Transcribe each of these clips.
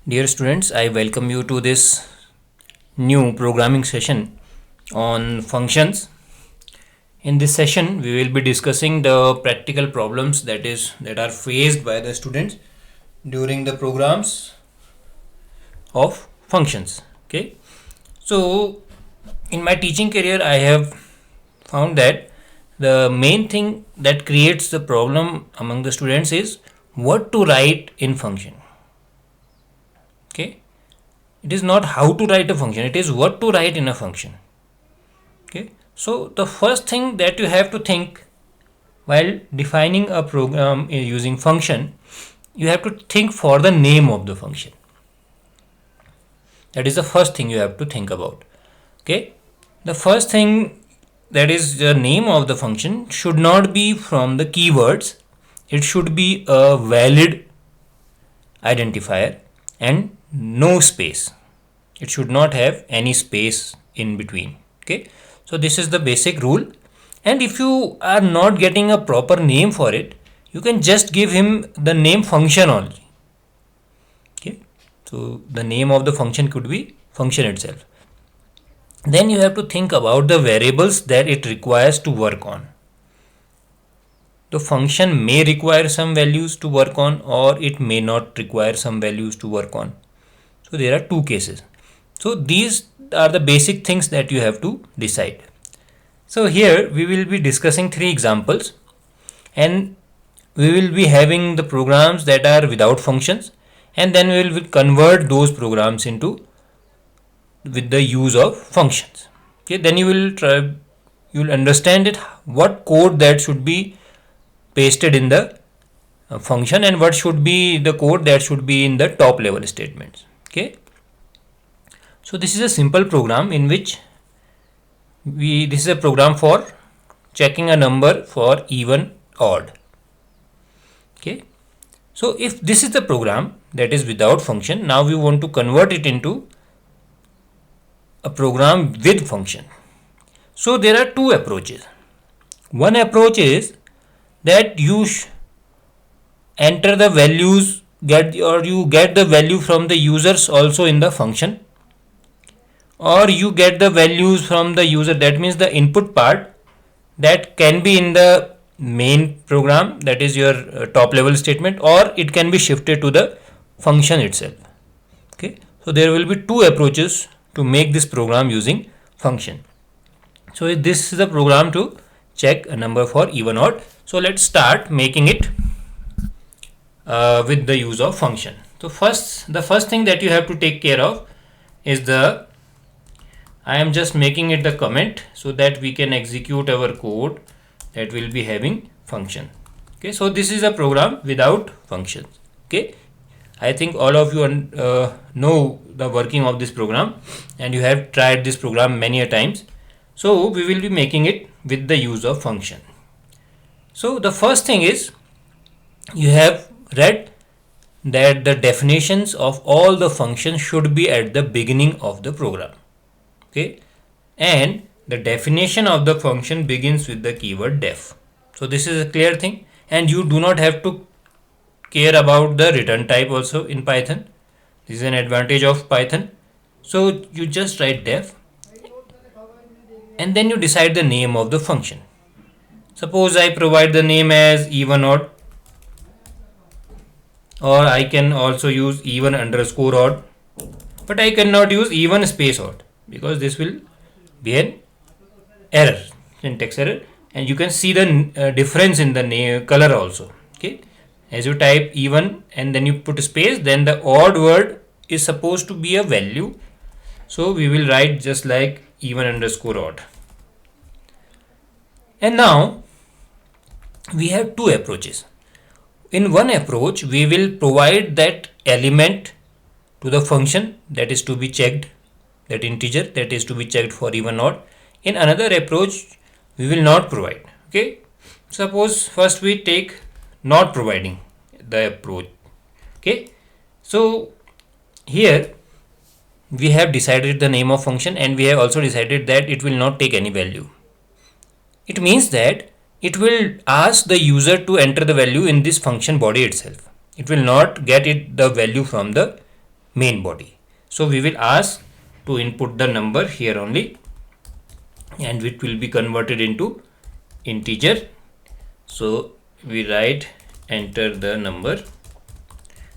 Dear students, I welcome you to this new programming session on functions. In this session, we will be discussing the practical problems that are faced by the students during the programs of functions. Okay, so in my teaching career, I have found that the main thing that creates the problem among the students is what to write in function. Okay, it is not how to write a function, it is what to write in a function. Okay, so the first thing that you have to think while defining a program using function, you have to think for the name of the function. That is the first thing you have to think about. Okay, the first thing, that is the name of the function, should not be from the keywords. It should be a valid identifier and no space. It should not have any space in between. Okay, so this is the basic rule, and if you are not getting a proper name for it, you can just give him the name function only. Okay, so the name of the function could be function itself. Then you have to think about the variables that it requires to work on. The function may require some values to work on, or it may not require some values to work on. So there are two cases. So these are the basic things that you have to decide. So here we will be discussing three examples, and we will be having the programs that are without functions, and then we will convert those programs into with the use of functions. Okay, then you will understand it, what code that should be pasted in the function and what should be the code that should be in the top level statements. Okay, so this is a simple program in which this is a program for checking a number for even, odd. Okay, so if this is the program that is without function, now we want to convert it into a program with function. So there are two approaches. One approach is that you enter the values, you get the value from the users also in the function, or you get the values from the user, that means the input part that can be in the main program, that is your top level statement, or it can be shifted to the function itself. Okay, so there will be two approaches to make this program using function. So this is the program to check a number for even, odd. So let's start making it with the use of function. So the first thing that you have to take care of is I am just making it the comment so that we can execute our code that will be having function. Okay, so this is a program without functions. Okay, I think all of you know the working of this program, and you have tried this program many a times. So we will be making it with the use of function. So the first thing is, you have read that the definitions of all the functions should be at the beginning of the program. Okay, and the definition of the function begins with the keyword def. So this is a clear thing, and you do not have to care about the return type also in Python. This is an advantage of Python. So you just write def, and then you decide the name of the function. Suppose I provide the name as even, odd, or I can also use even underscore odd, but I cannot use even space odd because this will be an error, syntax error, and you can see the difference in the name color also. Okay, as you type even and then you put a space, then the odd word is supposed to be a value, so we will write just like even underscore odd. And now we have two approaches. In one approach, we will provide that element to the function that is to be checked, that integer that is to be checked for even, odd. In another approach, we will not provide. Okay, suppose first we take not providing the approach. Okay, so here we have decided the name of function, and we have also decided that it will not take any value. It means that it will ask the user to enter the value in this function body itself. It will not get the value from the main body. So we will ask to input the number here only, and it will be converted into integer. So we write enter the number.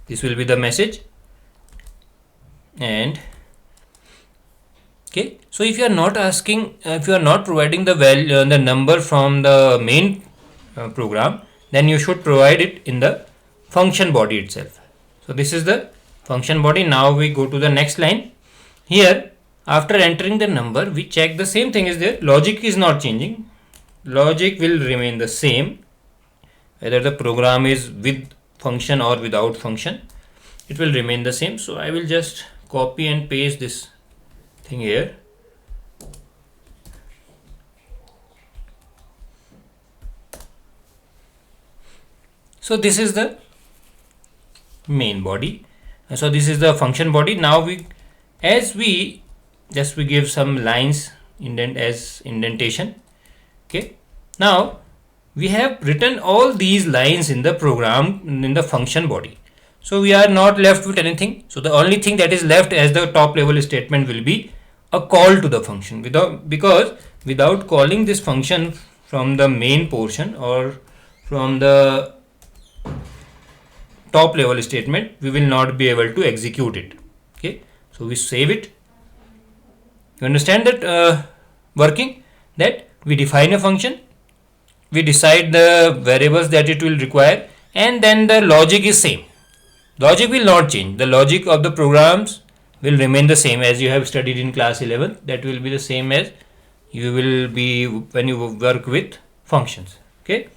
This will be the message. And okay, so if you are not asking, if you are not providing the value, the number from the main program, then you should provide it in the function body itself. So this is the function body. Now we go to the next line. Here, after entering the number, we check the same thing is there. Logic is not changing. Logic will remain the same, whether the program is with function or without function, it will remain the same. So I will just copy and paste this thing here. So this is the main body. So this is the function body. Now we give some lines indent as indentation. Okay. Now we have written all these lines in the program in the function body. So we are not left with anything. So the only thing that is left as the top level statement will be a call to the function, because without calling this function from the main portion or from the top level statement, we will not be able to execute it. Okay, so we save it. You understand that working? That we define a function, we decide the variables that it will require, and then the logic is same. Logic will not change. The logic of the programs will remain the same as you have studied in class 11. That will be the same as you will be when you work with functions. Okay.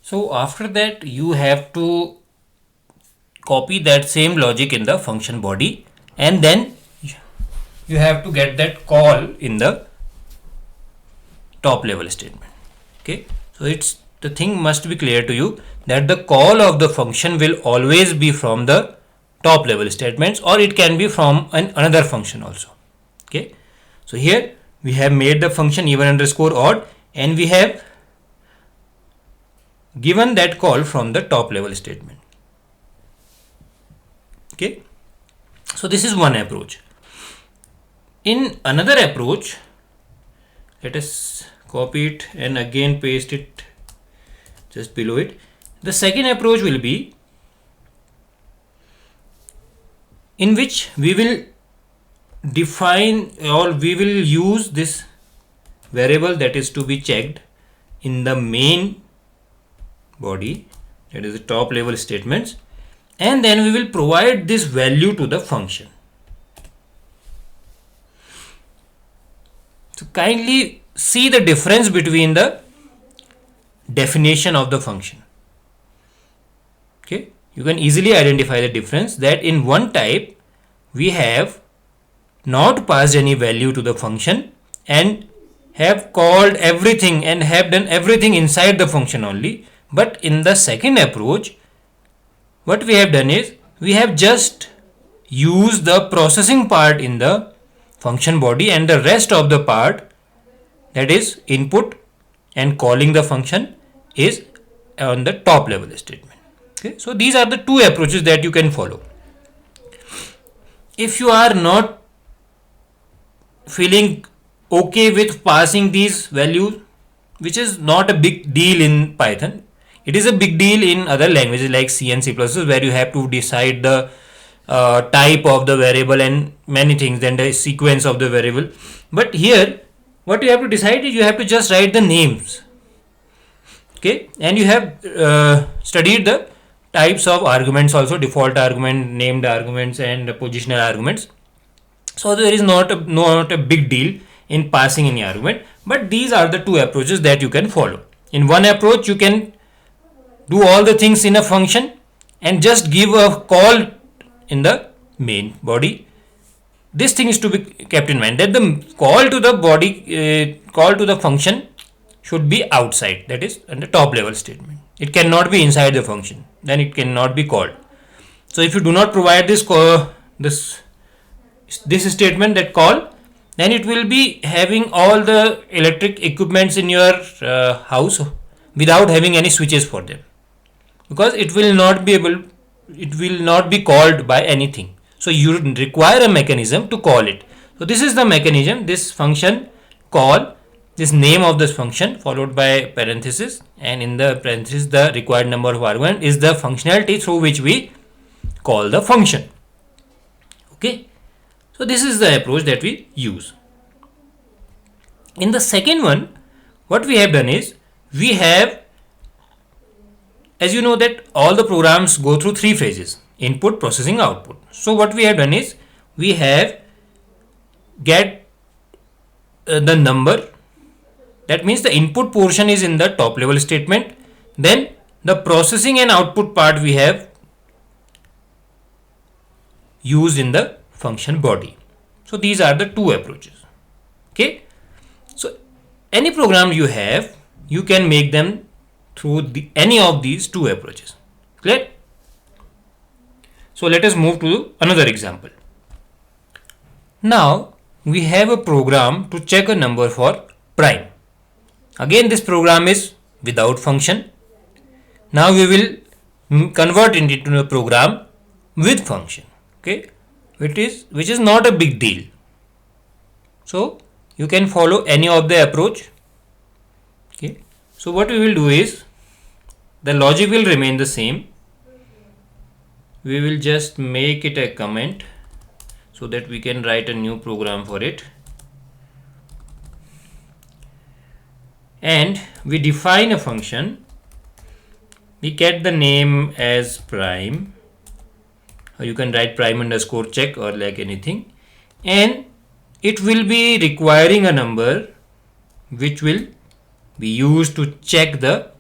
So after that, you have to copy that same logic in the function body, and then you have to get that call in the top level statement. Okay, so the thing must be clear to you that the call of the function will always be from the top level statements, or it can be from another function also. Okay, so here we have made the function even underscore odd, and we have given that call from the top level statement. Okay, so this is one approach. In another approach, let us copy it and again paste it just below it. The second approach will be in which we will define or we will use this variable that is to be checked in the main body, that is the top level statements, and then we will provide this value to the function. So kindly see the difference between the definition of the function. Okay, you can easily identify the difference that in one type we have not passed any value to the function and have called everything and have done everything inside the function only. But in the second approach, what we have done is we have just used the processing part in the function body, and the rest of the part, that is input and calling the function, is on the top level statement. Okay, so these are the two approaches that you can follow. If you are not feeling okay with passing these values, which is not a big deal in Python, it is a big deal in other languages like C and C++, where you have to decide the type of the variable and many things, then the sequence of the variable. But here what you have to decide is you have to just write the names. Okay, and you have studied the types of arguments also, default argument, named arguments, and positional arguments. So there is not a big deal in passing any argument, but these are the two approaches that you can follow. In one approach, you can do all the things in a function and just give a call in the main body. This thing is to be kept in mind, that the call to the body, call to the function should be outside, that is on the top level statement. It cannot be inside the function, then it cannot be called. So if you do not provide this statement, that call, then it will be having all the electric equipments in your house without having any switches for them, because it will not be able it will not be called by anything. So you require a mechanism to call it. So this is the mechanism, this function call, this name of this function followed by parenthesis, and in the parenthesis the required number of argument is the functionality through which we call the function. Okay, so this is the approach that we use. In the second one, what we have done is, we have, as you know that all the programs go through three phases: input, processing, output. So what we have done is, we have get the number, that means the input portion is in the top level statement, then the processing and output part we have used in the function body. So these are the two approaches. Okay, so any program you have, you can make them through any of these two approaches. Clear? So let us move to another example. Now we have a program to check a number for prime. Again, this program is without function. Now we will convert it into a program with function. Okay, which is not a big deal. So you can follow any of the approach. Okay, so what we will do is, the logic will remain the same. We will just make it a comment so that we can write a new program for it, and we define a function. We get the name as prime, or you can write prime underscore check or like anything, and it will be requiring a number which will be used to check the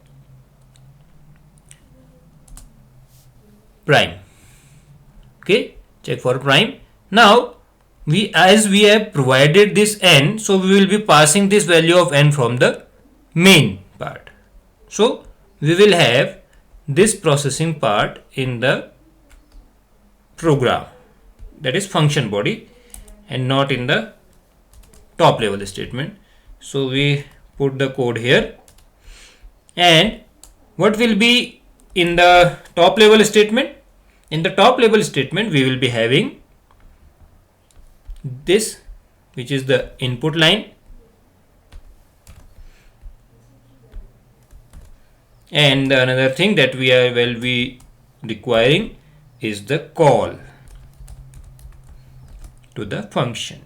prime. Okay, check for prime. Now as we have provided this n, so we will be passing this value of n from the main part. So we will have this processing part in the program, that is function body, and not in the top level statement. So we put the code here, and what will be in the top level statement? In the top level statement we will be having this, which is the input line, and another thing that we will be requiring is the call to the function.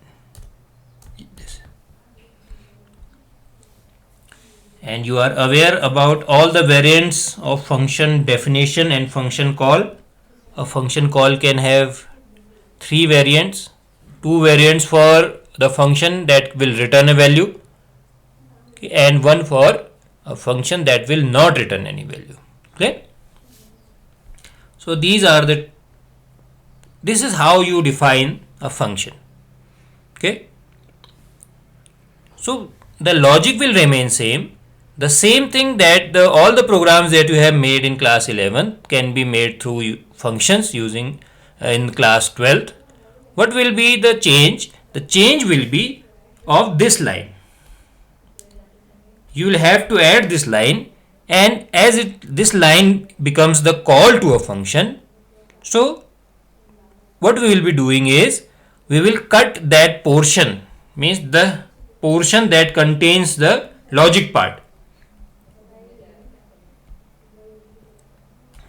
And you are aware about all the variants of function definition and function call. A function call can have three variants: two variants for the function that will return a value, okay, and one for a function that will not return any value. Okay, so this is how you define a function. Okay, so the logic will remain same. The same thing that all the programs that you have made in class 11 can be made through functions using in class 12th. What will be the change? The change will be of this line. You will have to add this line, and as this line becomes the call to a function, so what we will be doing is, we will cut that portion, means the portion that contains the logic part.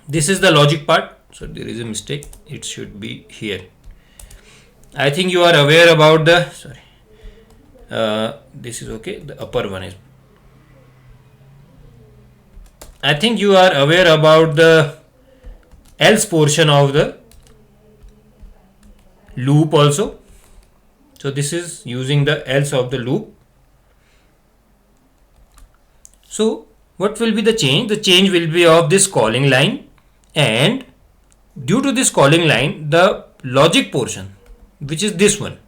This is the logic part, so there is a mistake, it should be here. I think you are aware about the, this is okay, the upper one is, I think you are aware about the else portion of the loop also. So this is using the else of the loop. So what will be the change? The change will be of this calling line, and due to this calling line, the logic portion, which is this one,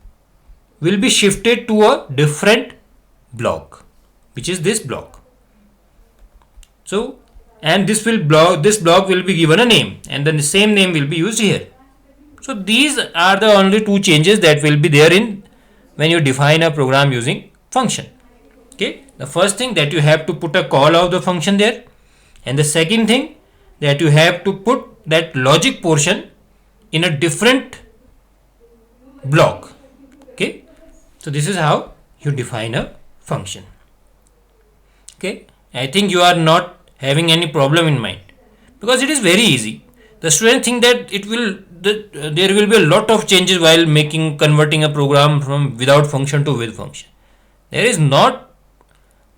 will be shifted to a different block, which is this block. So, and this block will be given a name, and then the same name will be used here. So these are the only two changes that will be there in when you define a program using function. Okay, the first thing that you have to put a call of the function there, and the second thing that you have to put that logic portion in a different block. Okay, so this is how you define a function. Okay, I think you are not having any problem in mind, because it is very easy. The student think that there will be a lot of changes while converting a program from without function to with function. There is not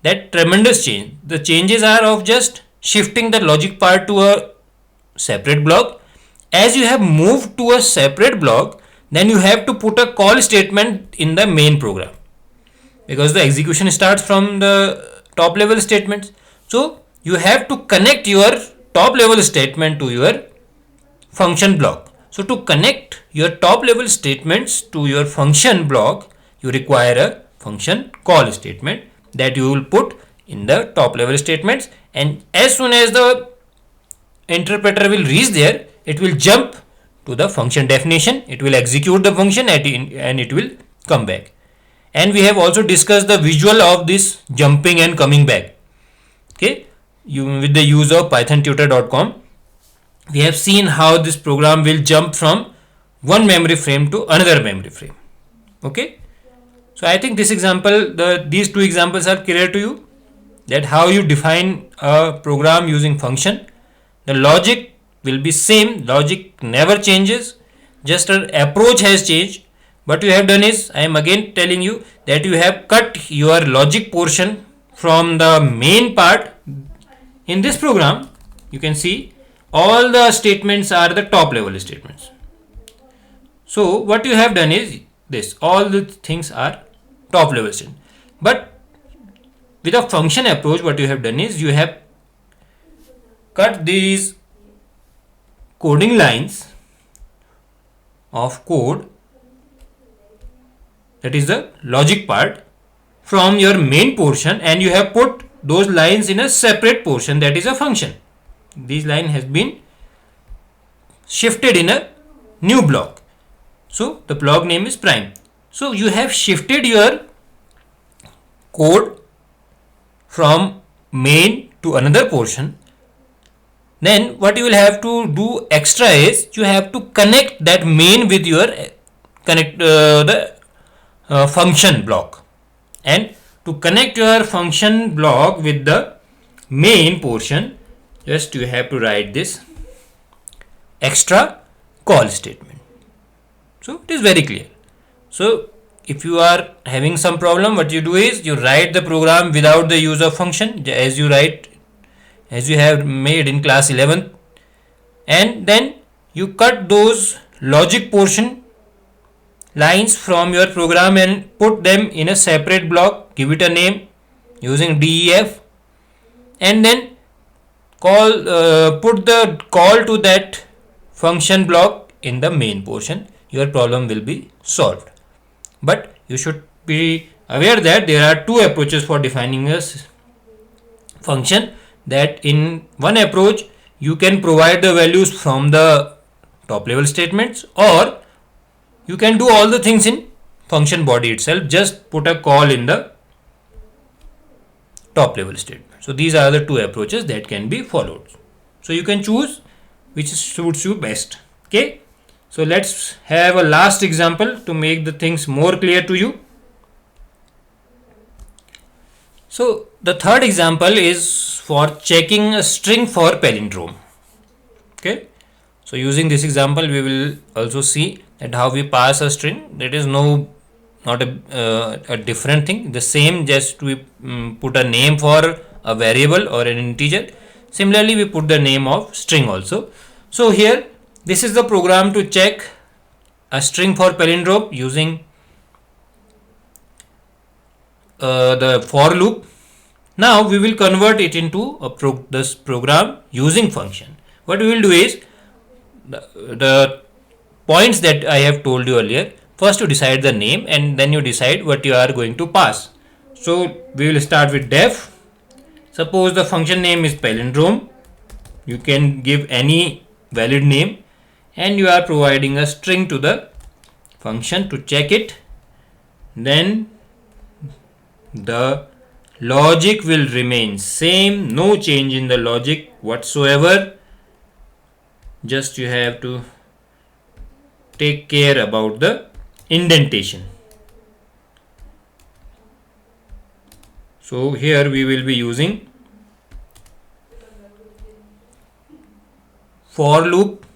that tremendous change. The changes are of just shifting the logic part to a separate block. As you have moved to a separate block, then you have to put a call statement in the main program, because the execution starts from the top level statements. So you have to connect your top level statement to your function block. So to connect your top level statements to your function block, you require a function call statement that you will put in the top level statements, and as soon as the interpreter will reach there, it will jump to the function definition, it will execute the function and it will come back. And we have also discussed the visual of this jumping and coming back. Okay, with the use of pythontutor.com, we have seen how this program will jump from one memory frame to another memory frame. Okay, so I think this example, these two examples are clear to you, that how you define a program using function. The logic will be same, logic never changes, just an approach has changed. What you have done is, I am again telling you that you have cut your logic portion from the main part. In this program, you can see all the statements are the top level statements. So what you have done is this, all the things are top level statements. But with a function approach, what you have done is you have cut these coding lines of code, that is the logic part, from your main portion, and you have put those lines in a separate portion, that is a function. This line has been shifted in a new block. So the block name is prime. So you have shifted your code from main to another portion. Then what you will have to do extra is, you have to connect that main with your function block. And to connect your function block with the main portion, just you have to write this extra call statement. So it is very clear. So if you are having some problem, what you do is you write the program without the use of function, as you have made in class 11, and then you cut those logic portion lines from your program and put them in a separate block, give it a name using def, and then put the call to that function block in the main portion. Your problem will be solved. But you should be aware that there are two approaches for defining a function. That in one approach you can provide the values from the top level statements, or you can do all the things in function body itself, just put a call in the top level statement. So these are the two approaches that can be followed. So you can choose which suits you best. Okay, so let's have a last example to make the things more clear to you. So the third example is for checking a string for palindrome. Okay, so using this example we will also see that how we pass a string. That is not a different thing, the same, just we put a name for a variable or an integer. Similarly we put the name of string also. So here this is the program to check a string for palindrome using the for loop. Now we will convert it into this program using function. What we will do is, the points that I have told you earlier, first you decide the name and then you decide what you are going to pass. So we will start with def. Suppose the function name is palindrome, you can give any valid name, and you are providing a string to the function to check it. Then the logic will remain same, no change in the logic whatsoever. just you have to take care about the indentation. So here we will be using for loop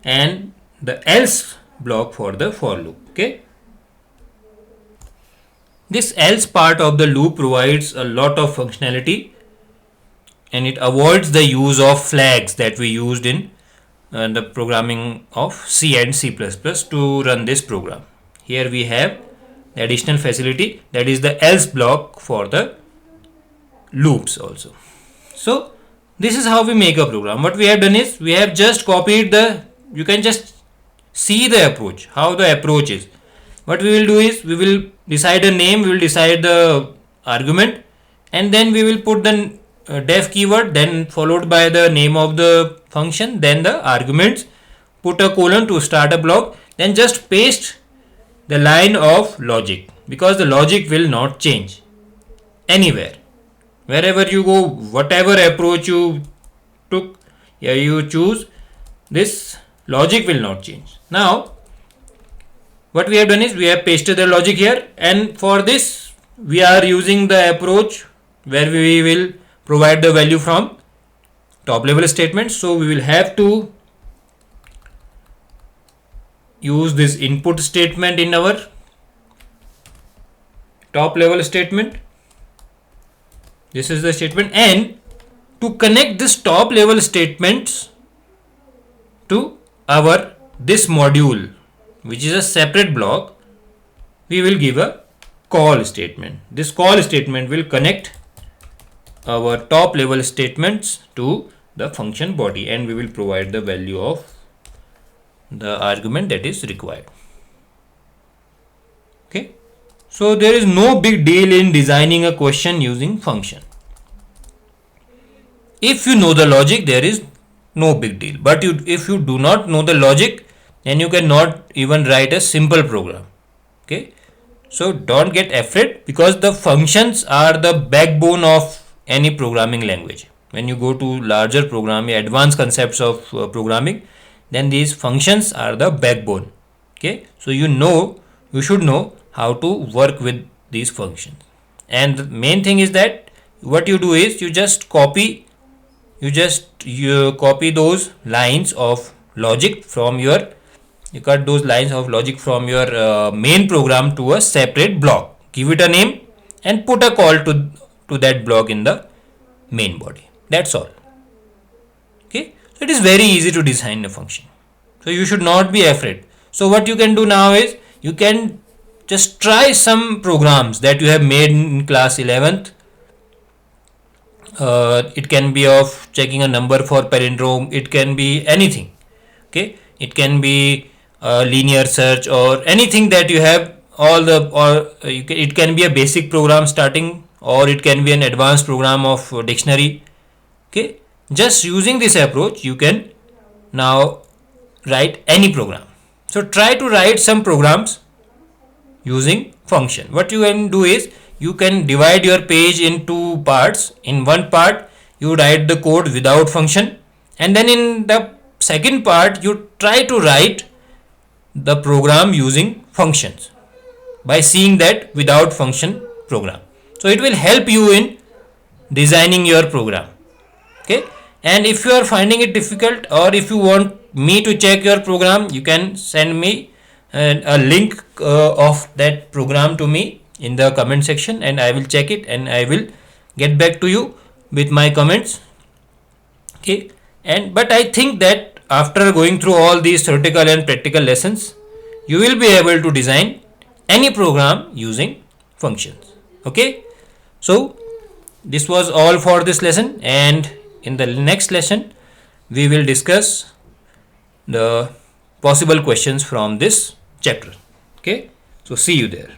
and the else block for the for loop. Okay, this else part of the loop provides a lot of functionality, and it avoids the use of flags that we used in the programming of C and C++ to run this program. Here we have the additional facility, that is the else block for the loops also. So this is how we make a program. What we have done is we have just copied the, you can just see the approach, how the approach is. What we will do is we will decide a name, we will decide the argument, and then we will put the def keyword, then followed by the name of the function, then the arguments, put a colon to start a block, then just paste the line of logic, because the logic will not change anywhere. Wherever you go, whatever approach you took, you choose, this logic will not change. Now what we have done is we have pasted the logic here, and for this we are using the approach where we will provide the value from top level statement. So we will have to use this input statement in our top level statement. This is the statement, and to connect this top level statements to our this module, which is a separate block, we will give a call statement. This call statement will connect our top level statements to the function body, and we will provide the value of the argument that is required. Okay, so there is no big deal in designing a question using function. If you know the logic, there is no big deal, but if you do not know the logic, then you cannot even write a simple program. Okay, so don't get afraid, because the functions are the backbone of any programming language. When you go to larger programming, advanced concepts of programming, then these functions are the backbone. Okay, so you should know how to work with these functions. And the main thing is that what you do is you copy those lines of logic from your, you cut those lines of logic from your main program to a separate block, give it a name, and put a call to that block in the main body. That's all. Okay, so it is very easy to design a function, so you should not be afraid. So what you can do now is you can just try some programs that you have made in class 11th. It can be of checking a number for palindrome, it can be anything. Okay, it can be linear search or anything that you have, it can be a basic program starting, or it can be an advanced program of dictionary. Okay, just using this approach you can now write any program. So try to write some programs using function. What you can do is you can divide your page into parts. In one part you write the code without function, and then in the second part you try to write the program using functions by seeing that without function program. So it will help you in designing your program. Okay, and if you are finding it difficult, or if you want me to check your program, you can send me a link of that program to me in the comment section, and I will check it and I will get back to you with my comments. Okay, but I think that after going through all these theoretical and practical lessons, you will be able to design any program using functions. Okay, so this was all for this lesson, and in the next lesson we will discuss the possible questions from this chapter. Okay, so see you there.